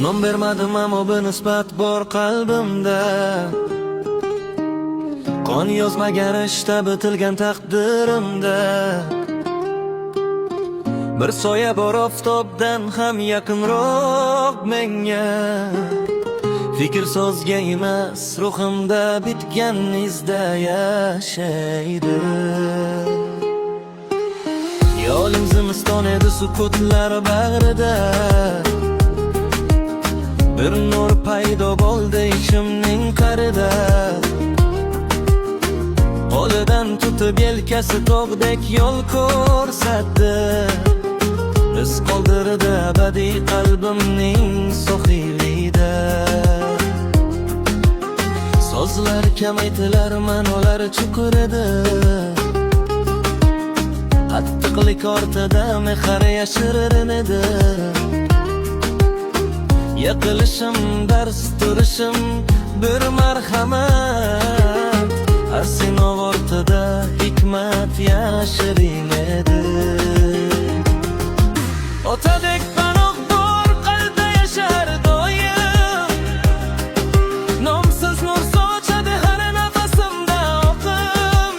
Non bermadim ammo bir nisbat bor qalbimda. Qon yozmagan ishda bitilgan taqdirimda. Bir soya bor oftobdan ham yaqinroq menga. Fikr so'zga emas, ruhimda bitgan izda yashaydi. Yo'lim zimiston edi sukutlar bag'rida. Bir nur paydo bo'ldi ichimning qarida. Qo'lidan tutib yelkasi tog'dek yo'l ko'rsatdi. Iz qoldirdi abadiy qalbimning sohilida. So'zlar kamaytilar, ma'nolar chuqur edi. Qattiqlik ortida mehr yashirin edi. Yiqilishim, dars turishim bir marhamat. Asinov ortida hikmat yashirin edi. Otadek panoh bor qalbda yashar doim. Nomsiz nur sochadi har nafasimda oqim.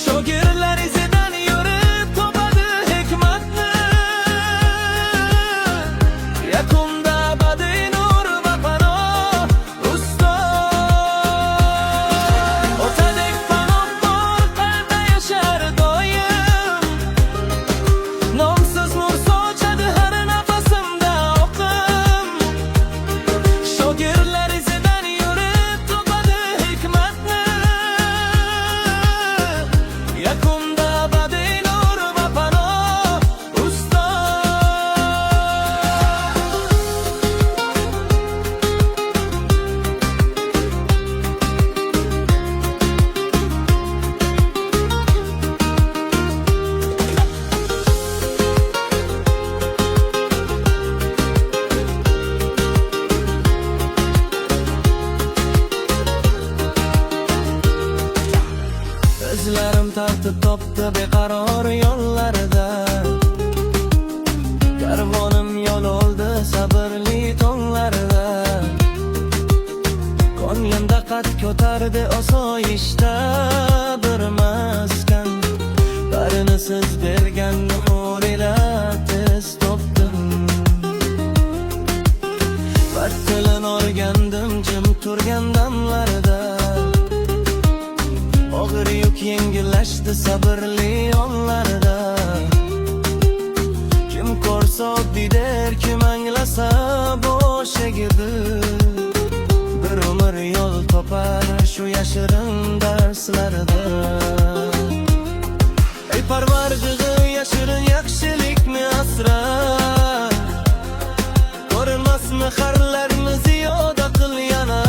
Shogirdlar izidan yurib topadi hikmatni. Yakunda abadiy nur va panoh ustoz. Otadek panoh bor qalbda yashar doim. Nomsiz nur sochadi har nafasimda oqim. Shogirdlar izidan yurib topadi hikmatni. Yakunda abadiy nur va panoh ustoz. Izlarim tartib topdi beqaror yo'llarida. Karvonim yo'l oldi sabrli tonlarda. Ko'nglimda qad ko'tardi osoyishta bir maskan. Barini siz bergan nur ila tez topdim. Battilin olgandim jim turgan damlarda. Og'ir yuk yengillashdi sabrli onlarda. Kim ko'rsa oddiy der, kim anglasa bo'sh egidi. Bir umr yo'l topar shu yashirin darslarda. Ey parvardig'i yashirin yaxshilikni asra. Ko'rinmas mehrlarni ziyoda qil yana.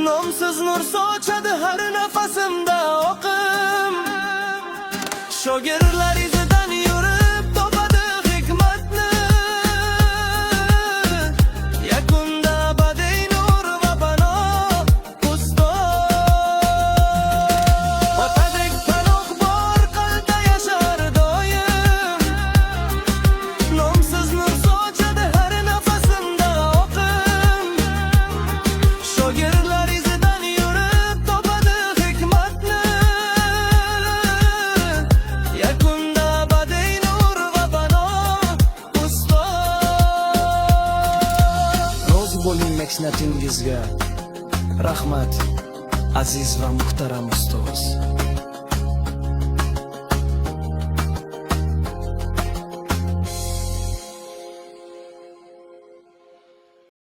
Nomsiz nur sochadi har nafasimda oqim. Shogirdlar izidan yurib topadi hikmatni. Yakunda abadiy nur va panoh ustoz. Otadek panoh bor qalbda yashar doim. Nomsiz nur sochadi har nafasimda oqim. Shogirdlar bo'ling mehnatingizga. Rahmat aziz va muhtaram ustoz.